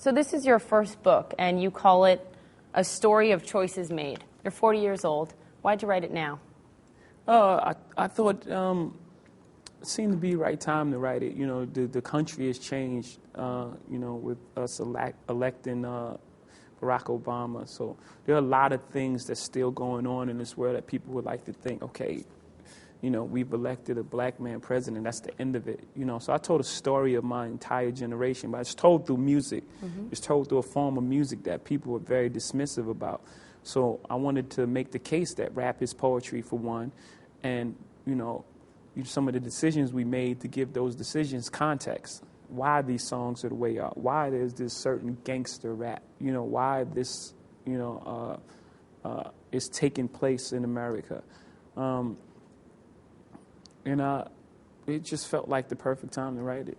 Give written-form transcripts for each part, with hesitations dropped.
So this is your first book, and you call it A Story of Choices Made. You're 40 years old. Why'd you write it now? I thought it seemed to be the right time to write it. You know, the country has changed, you know, with us electing Barack Obama. So there are a lot of things that's still going on in this world that people would like to think, okay, you know, we've elected a black man president. That's the end of it. You know, so I told a story of my entire generation, but it's told through music. Mm-hmm. It's told through a form of music that people were very dismissive about. So I wanted to make the case that rap is poetry, for one, and, you know, some of the decisions we made to give those decisions context. Why these songs are the way they are. Why there's this certain gangster rap. You know, why this, you know, is taking place in America. And it just felt like the perfect time to write it.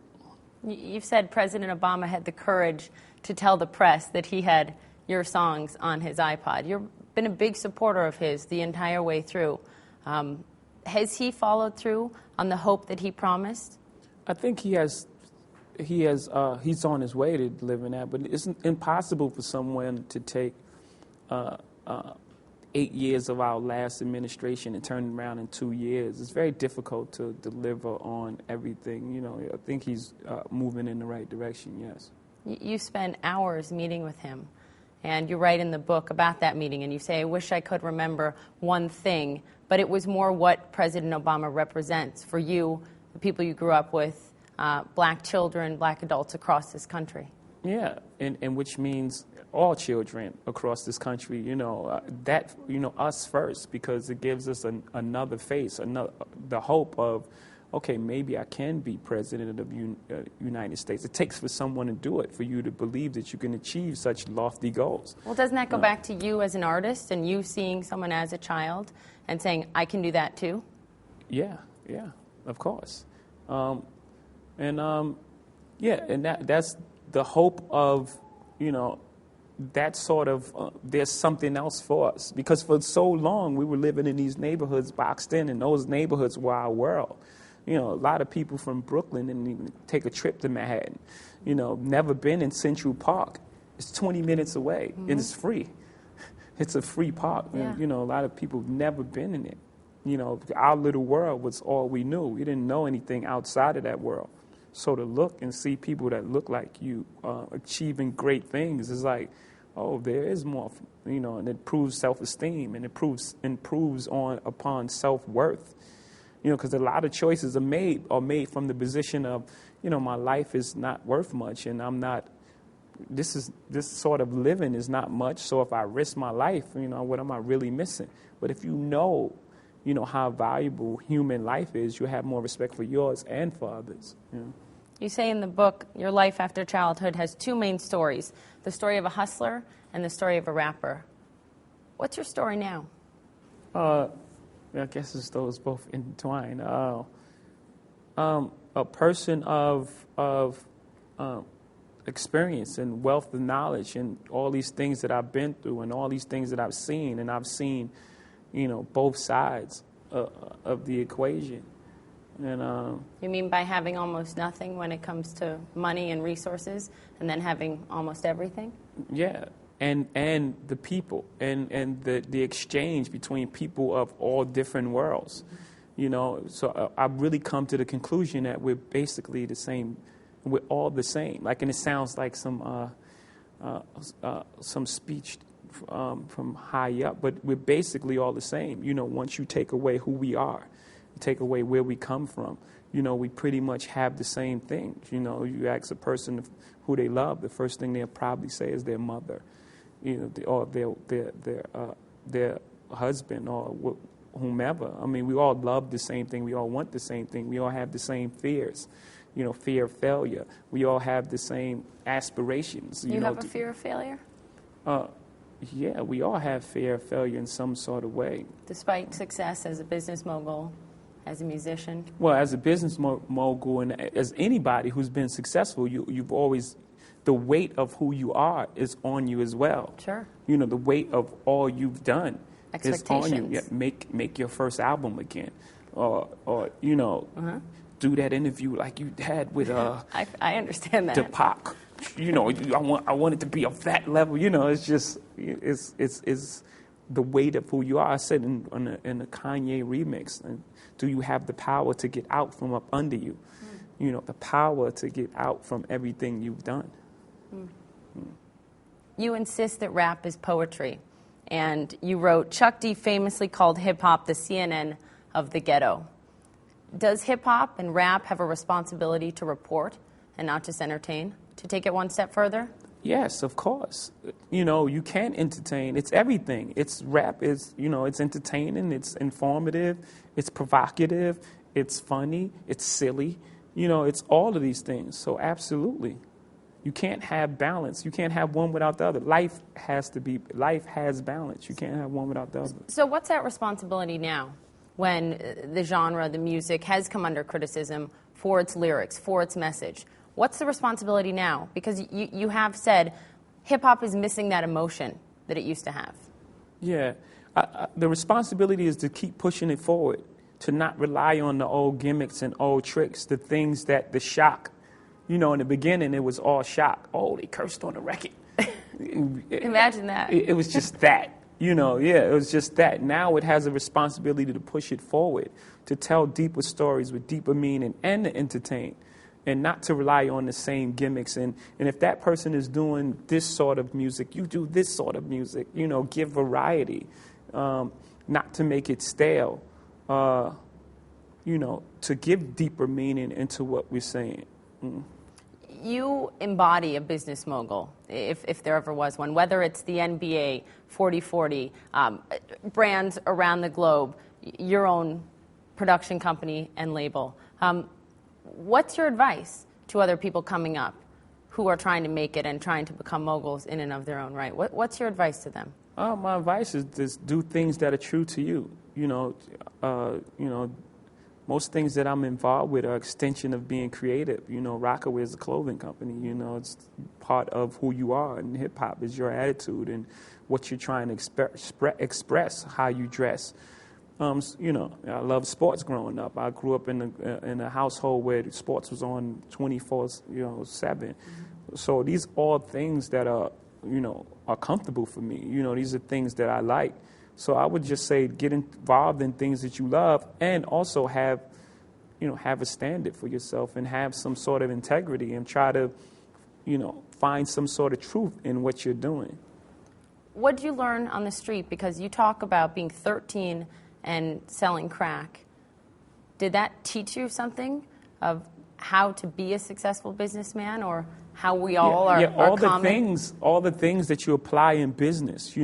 You've said President Obama had the courage to tell the press that he had your songs on his iPod. You've been a big supporter of his the entire way through. Has he followed through on the hope that he promised? I think he's on his way to delivering that, but it's impossible for someone to take 8 years of our last administration and turn it around in 2 years. It's very difficult to deliver on everything. You know, I think he's moving in the right direction, yes. You spend hours meeting with him, and you write in the book about that meeting, and you say, I wish I could remember one thing, but it was more what President Obama represents for you, the people you grew up with, black children, black adults across this country. Yeah, and which means all children across this country, you know, that, you know, us first, because it gives us another face, the hope of, okay, maybe I can be president of the United States. It takes for someone to do it, for you to believe that you can achieve such lofty goals. Well, doesn't that go back to you as an artist and you seeing someone as a child and saying, I can do that too? Yeah, of course. And that's the hope of, you know, that sort of, there's something else for us. Because for so long, we were living in these neighborhoods boxed in, and those neighborhoods were our world. You know, a lot of people from Brooklyn didn't even take a trip to Manhattan. You know, never been in Central Park. It's 20 minutes away, and it's free. It's a free park. Yeah. And, you know, a lot of people have never been in it. You know, our little world was all we knew. We didn't know anything outside of that world. So to look and see people that look like you achieving great things is like, oh, there is more, you know, and it proves self-esteem, and it improves upon self-worth. You know, because a lot of choices are made from the position of, you know, my life is not worth much, and I'm not, this sort of living is not much, so if I risk my life, you know, what am I really missing? But if you know how valuable human life is, you have more respect for yours and for others. You know? You say in the book, your life after childhood has two main stories, the story of a hustler and the story of a rapper. What's your story now? I guess it's those both intertwined. A person of experience and wealth of knowledge and all these things that I've been through and all these things that I've seen, and I've seen, you know, both sides of the equation. And you mean by having almost nothing when it comes to money and resources, and then having almost everything? Yeah, and the people and the exchange between people of all different worlds. You know, so I've really come to the conclusion that we're basically the same. We're all the same. Like, and it sounds like some speech from high up, but we're basically all the same. You know, once you take away who we are, you take away where we come from, you know, we pretty much have the same things. You know, you ask a person who they love, the first thing they'll probably say is their mother, you know, or their husband or whomever. I mean, we all love the same thing. We all want the same thing. We all have the same fears. You know, fear of failure. We all have the same aspirations. You have a fear of failure? Yeah, we all have fear of failure in some sort of way. Despite success as a business mogul, as a musician? Well, as a business mogul and as anybody who's been successful, you've always, the weight of who you are is on you as well. Sure. You know, the weight of all you've done is on you. Yeah, make your first album again. Or you know, do that interview like you had with I understand that. Pac. I want it to be of that level. It's just it's the weight of who you are. I said in the Kanye remix, do you have the power to get out from up under you? The power to get out from everything you've done. You insist that rap is poetry. And you wrote, Chuck D famously called hip-hop the CNN of the ghetto. Does hip-hop and rap have a responsibility to report and not just entertain? To take it one step further? Yes, of course. You can entertain. It's everything. Rap is, it's entertaining, it's informative, it's provocative, it's funny, it's silly. It's all of these things. So absolutely. You can't have balance. You can't have one without the other. Life has balance. You can't have one without the other. So what's that responsibility now when the genre, the music, has come under criticism for its lyrics, for its message? What's the responsibility now? Because you have said hip-hop is missing that emotion that it used to have. Yeah. The responsibility is to keep pushing it forward, to not rely on the old gimmicks and old tricks, the things that the shock. In the beginning, it was all shock. Oh, they cursed on the record. Imagine that. It was just that. It was just that. Now it has a responsibility to push it forward, to tell deeper stories with deeper meaning and to entertain, and not to rely on the same gimmicks. And if that person is doing this sort of music, you do this sort of music. Give variety, not to make it stale, to give deeper meaning into what we're saying. You embody a business mogul, if there ever was one, whether it's the NBA, 40/40, brands around the globe, your own production company and label. What's your advice to other people coming up who are trying to make it and trying to become moguls in and of their own right? What's your advice to them? My advice is just do things that are true to you. Most things that I'm involved with are extension of being creative. Rockaway is a clothing company. It's part of who you are, and hip-hop is your attitude and what you're trying to express, how you dress. I love sports growing up. I grew up in a household where sports was on 24/7. Mm-hmm. So these are things that are comfortable for me. These are things that I like. So I would just say get involved in things that you love, and also have a standard for yourself and have some sort of integrity and try to, find some sort of truth in what you're doing. What did you learn on the street? Because you talk about being 13 and selling crack. Did that teach you something of how to be a successful businessman, or how we all are common? All the things that you apply in business,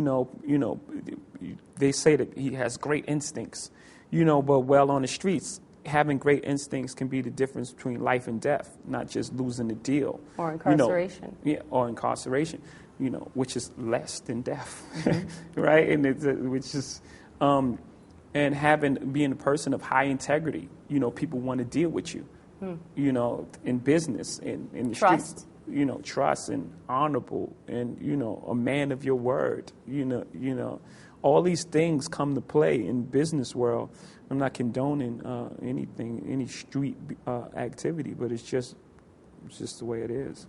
they say that he has great instincts, but on the streets, having great instincts can be the difference between life and death, not just losing the deal. Or incarceration. Or incarceration, which is less than death, mm-hmm. Right? And which is, and being a person of high integrity, people want to deal with you, in business, in the Trust. Streets. Trust and honorable, and, a man of your word, all these things come to play in business world. I'm not condoning any street activity, but it's just the way it is.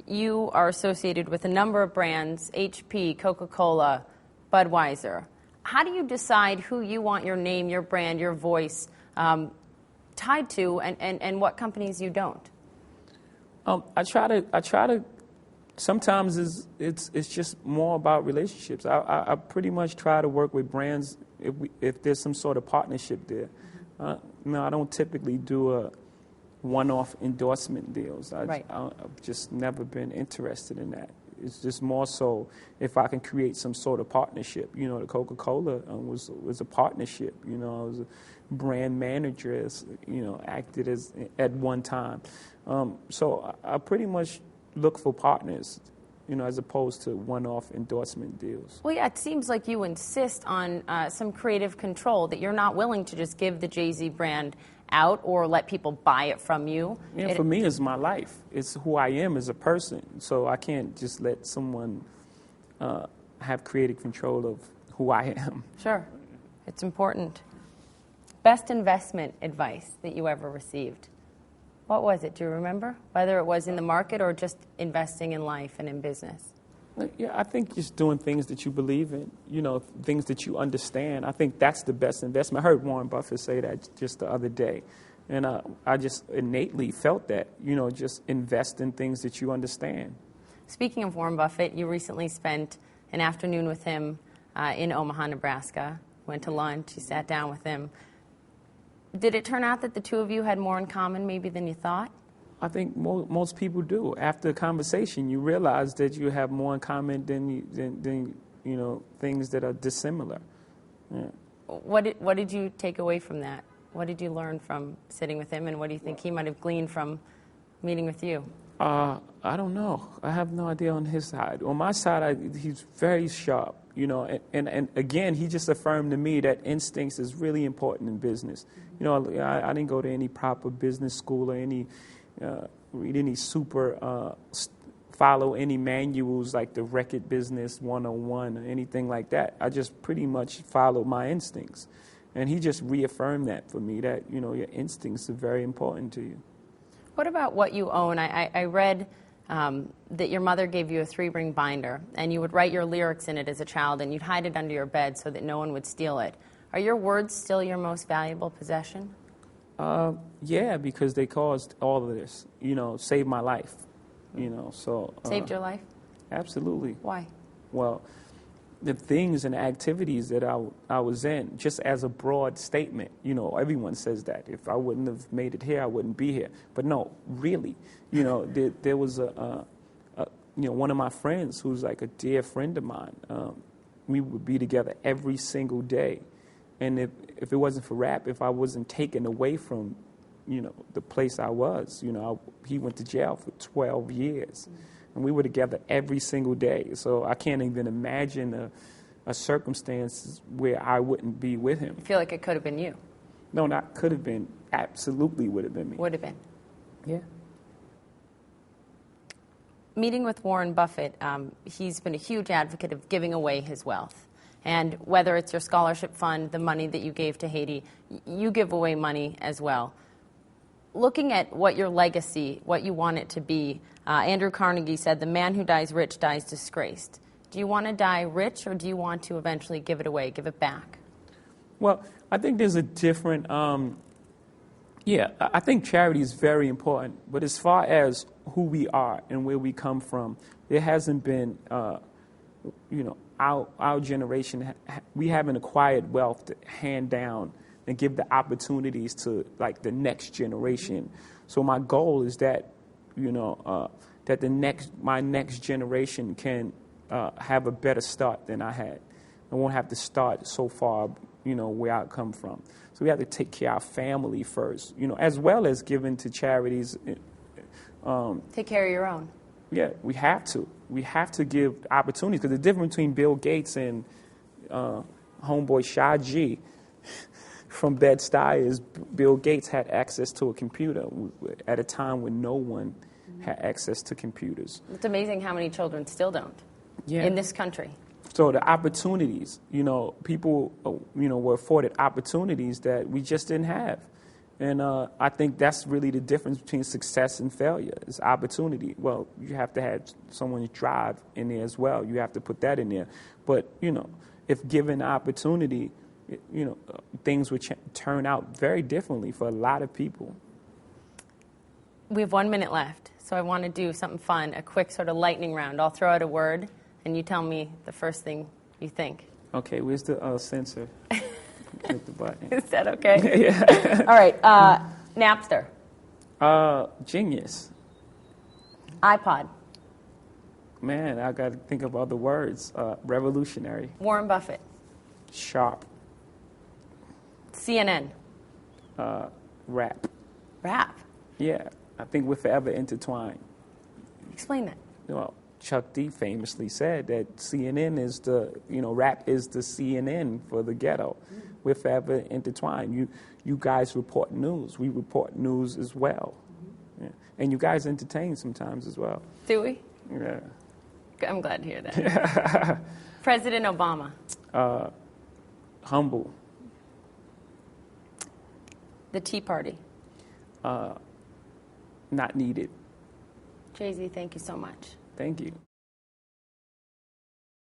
You are associated with a number of brands, HP, Coca-Cola, Budweiser. How do you decide who you want your name, your brand, your voice tied to, and what companies you don't? I try to. Sometimes it's just more about relationships. I pretty much try to work with brands if there's some sort of partnership there. I don't typically do a one-off endorsement deals. Right. I've just never been interested in that. It's just more so if I can create some sort of partnership. The Coca-Cola was a partnership. I was a brand manager, acted as at one time. So I pretty much look for partners, as opposed to one-off endorsement deals. Well, yeah, it seems like you insist on some creative control, that you're not willing to just give the Jay-Z brand out or let people buy it from you. Yeah, for me, it's my life. It's who I am as a person. So I can't just let someone have creative control of who I am. Sure. It's important. Best investment advice that you ever received? What was it? Do you remember? Whether it was in the market or just investing in life and in business? Yeah, I think just doing things that you believe in, things that you understand. I think that's the best investment. I heard Warren Buffett say that just the other day. And I just innately felt that, just invest in things that you understand. Speaking of Warren Buffett, you recently spent an afternoon with him in Omaha, Nebraska. Went to lunch, you sat down with him. Did it turn out that the two of you had more in common maybe than you thought? I think most people do. After a conversation, you realize that you have more in common than things that are dissimilar. Yeah. What did you take away from that? What did you learn from sitting with him, and what do you think he might have gleaned from meeting with you? I don't know. I have no idea on his side. On my side, he's very sharp, and again, he just affirmed to me that instincts is really important in business. I didn't go to any proper business school or read any follow any manuals like the Record Business 101 or anything like that. I just pretty much followed my instincts. And he just reaffirmed that for me, that, your instincts are very important to you. What about what you own? I read that your mother gave you a 3-ring binder, and you would write your lyrics in it as a child, and you'd hide it under your bed so that no one would steal it. Are your words still your most valuable possession? Yeah, because they caused all of this, saved my life, so. Saved your life? Absolutely. Why? Well, the things and activities that I was in, just as a broad statement, everyone says that. If I wouldn't have made it here, I wouldn't be here. But no, really, there was one of my friends who's like a dear friend of mine. We would be together every single day. And if it wasn't for rap, if I wasn't taken away from, the place I was, he went to jail for 12 years. And we were together every single day. So I can't even imagine a circumstance where I wouldn't be with him. You feel like it could have been you? No, not could have been. Absolutely would have been me. Would have been. Yeah. Meeting with Warren Buffett, he's been a huge advocate of giving away his wealth. And whether it's your scholarship fund, the money that you gave to Haiti, you give away money as well. Looking at what your legacy, what you want it to be, Andrew Carnegie said, the man who dies rich dies disgraced. Do you want to die rich, or do you want to eventually give it away, give it back? Well, I think there's a different, I think charity is very important. But as far as who we are and where we come from, there hasn't been, our generation, we haven't acquired wealth to hand down and give the opportunities to like the next generation. So my goal is that, that my next generation can have a better start than I had. I won't have to start so far, where I come from. So we have to take care of our family first, as well as giving to charities. Take care of your own. Yeah, we have to. We have to give opportunities, because the difference between Bill Gates and homeboy Shah G from Bed-Stuy is Bill Gates had access to a computer at a time when no one had access to computers. It's amazing how many children still don't in this country. So the opportunities, people, were afforded opportunities that we just didn't have. And I think that's really the difference between success and failure, is opportunity. Well, you have to have someone's drive in there as well. You have to put that in there. But, if given the opportunity, things would turn out very differently for a lot of people. We have 1 minute left, so I want to do something fun, a quick sort of lightning round. I'll throw out a word, and you tell me the first thing you think. Okay, where's the sensor? Hit the button. Is that okay? Yeah. All right. Napster. Genius. iPod. Man, I got to think of other words. Revolutionary. Warren Buffett. Sharp. CNN. Rap. Rap. Yeah, I think we're forever intertwined. Explain that. Well, Chuck D famously said that CNN is rap is the CNN for the ghetto. We're forever intertwined. You guys report news. We report news as well. Yeah. And you guys entertain sometimes as well. Do we? Yeah. I'm glad to hear that. President Obama. Humble. The Tea Party. not needed. Jay-Z, thank you so much. Thank you.